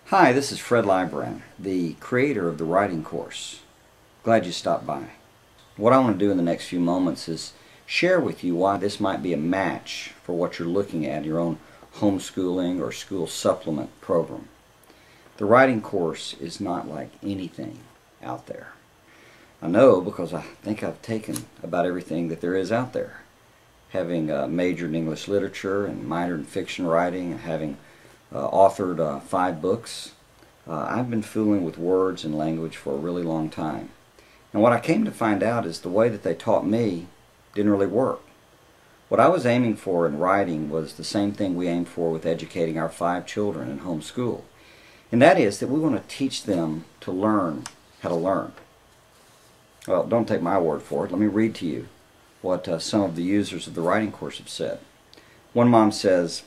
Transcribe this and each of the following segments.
Hi, this is Fred Lybrand, the creator of the writing course. Glad you stopped by. What I want to do in the next few moments is share with you why this might be a match for what you're looking at in your own homeschooling or school supplement program. The writing course is not like anything out there. I know because I think I've taken about everything that there is out there. Having majored in English literature and minored in fiction writing and having authored 5 books, I've been fooling with words and language for a really long time. And what I came to find out is the way that they taught me didn't really work. What I was aiming for in writing was the same thing we aimed for with educating our 5 children in homeschool. And that is that we want to teach them to learn how to learn. Well, don't take my word for it. Let me read to you what some of the users of the writing course have said. One mom says,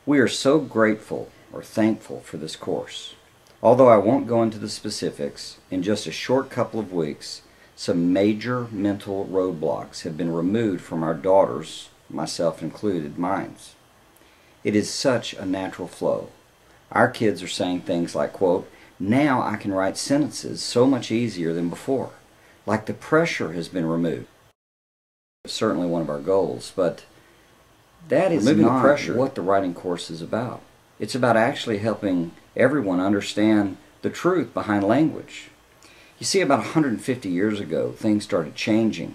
"We are so grateful or thankful for this course. Although I won't go into the specifics, in just a short couple of weeks, some major mental roadblocks have been removed from our daughters, myself included, minds. It is such a natural flow. Our kids are saying things like, quote, 'Now I can write sentences so much easier than before. Like the pressure has been removed.'" It's certainly one of our goals, but that is not what the writing course is about. It's about actually helping everyone understand the truth behind language. You see, about 150 years ago, things started changing.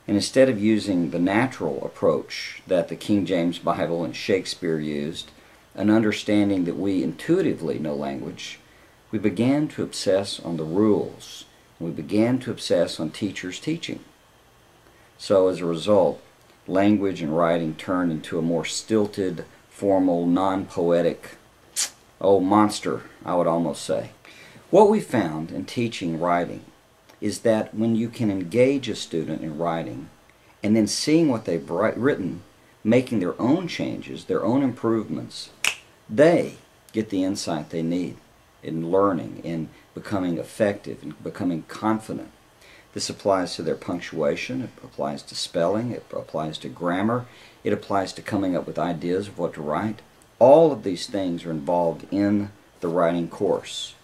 And instead of using the natural approach that the King James Bible and Shakespeare used, an understanding that we intuitively know language, we began to obsess on the rules. And we began to obsess on teachers teaching. So as a result, language and writing turned into a more stilted, formal, non-poetic, monster, I would almost say. What we found in teaching writing is that when you can engage a student in writing and then seeing what they've written, making their own changes, their own improvements, they get the insight they need in learning, in becoming effective, in becoming confident. This applies to their punctuation, it applies to spelling, it applies to grammar, it applies to coming up with ideas of what to write. All of these things are involved in the writing course.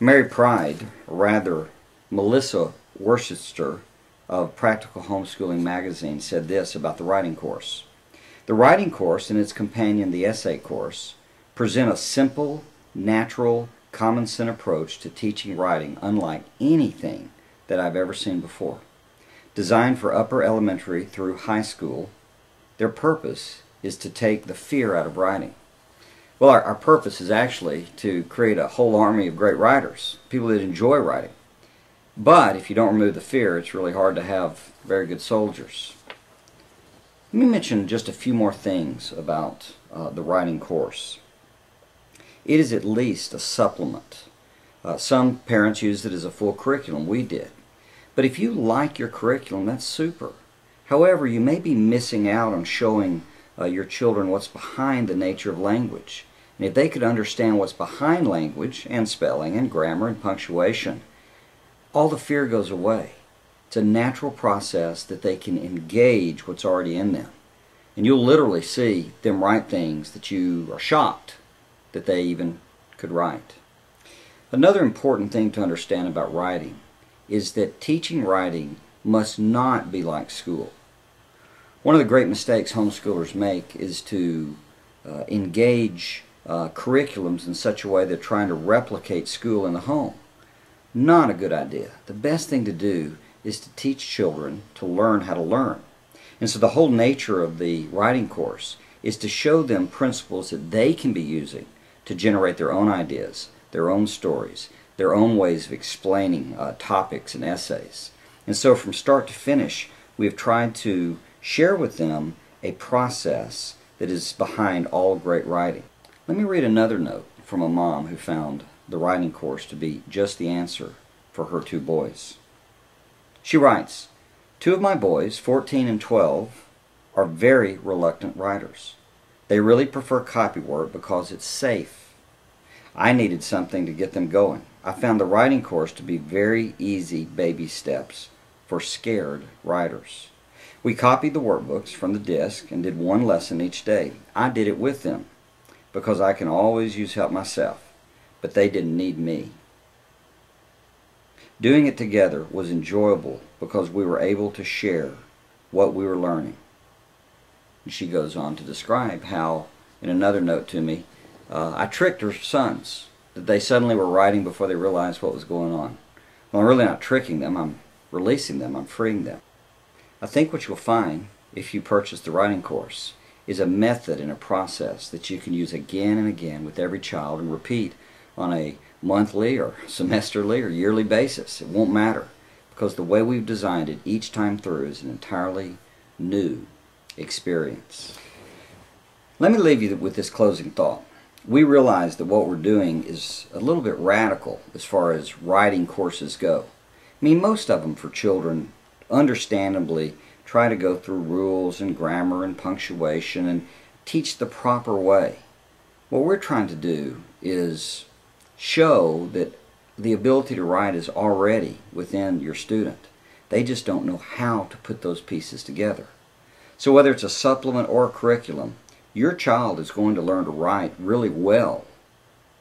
Mary Pride, or rather Melissa Worcester of Practical Homeschooling magazine, said this about the writing course. "The writing course and its companion, the essay course, present a simple, natural, common sense approach to teaching writing unlike anything that I've ever seen before. Designed for upper elementary through high school, their purpose is to take the fear out of writing." Well, our purpose is actually to create a whole army of great writers, people that enjoy writing. But if you don't remove the fear, it's really hard to have very good soldiers. Let me mention just a few more things about the writing course. It is at least a supplement. Some parents use it as a full curriculum. We did. But if you like your curriculum, that's super. However, you may be missing out on showing your children what's behind the nature of language. And if they could understand what's behind language and spelling and grammar and punctuation, all the fear goes away. It's a natural process that they can engage what's already in them. And you'll literally see them write things that you are shocked that they even could write. Another important thing to understand about writing is that teaching writing must not be like school. One of the great mistakes homeschoolers make is to engage curriculums in such a way they're trying to replicate school in the home. Not a good idea. The best thing to do is to teach children to learn how to learn. And so the whole nature of the writing course is to show them principles that they can be using to generate their own ideas, their own stories, their own ways of explaining topics and essays. And so from start to finish, we have tried to share with them a process that is behind all great writing. Let me read another note from a mom who found the writing course to be just the answer for her 2 boys. She writes, "2 of my boys, 14 and 12, are very reluctant writers. They really prefer copywork because it's safe. I needed something to get them going. I found the writing course to be very easy baby steps for scared writers. We copied the workbooks from the disk and did 1 lesson each day. I did it with them because I can always use help myself. but they didn't need me. Doing it together was enjoyable because we were able to share what we were learning. And she goes on to describe how, in another note to me, I tricked her sons, that they suddenly were writing before they realized what was going on. Well, I'm really not tricking them, I'm releasing them, I'm freeing them. I think what you'll find, if you purchase the writing course, is a method and a process that you can use again and again with every child and repeat on a monthly or semesterly or yearly basis. It won't matter, because the way we've designed it each time through is an entirely new experience. Let me leave you with this closing thought. We realize that what we're doing is a little bit radical as far as writing courses go. I mean, most of them for children understandably try to go through rules and grammar and punctuation and teach the proper way. What we're trying to do is show that the ability to write is already within your student. They just don't know how to put those pieces together. So whether it's a supplement or a curriculum, your child is going to learn to write really well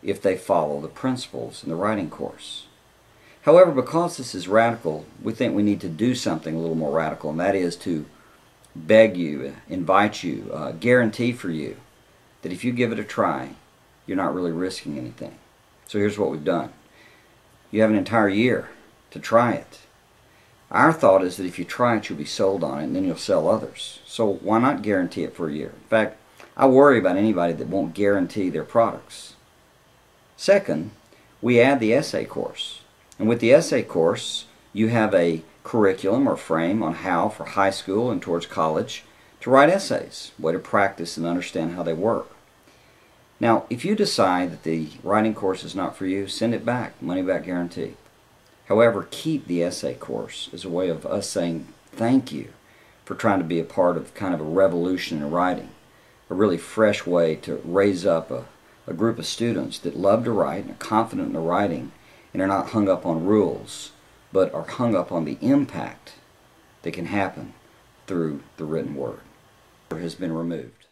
if they follow the principles in the writing course. However, because this is radical, we think we need to do something a little more radical, and that is to beg you, invite you, guarantee for you that if you give it a try, you're not really risking anything. So here's what we've done. You have an entire year to try it. Our thought is that if you try it, you'll be sold on it, and then you'll sell others. So why not guarantee it for a year? In fact, I worry about anybody that won't guarantee their products. Second, we add the essay course. And with the essay course, you have a curriculum or frame on how, for high school and towards college, to write essays, way to practice and understand how they work. Now, if you decide that the writing course is not for you, send it back, money back guarantee. However, keep the essay course as a way of us saying thank you for trying to be a part of kind of a revolution in writing, a really fresh way to raise up a group of students that love to write and are confident in their writing and are not hung up on rules, but are hung up on the impact that can happen through the written word. Has been removed.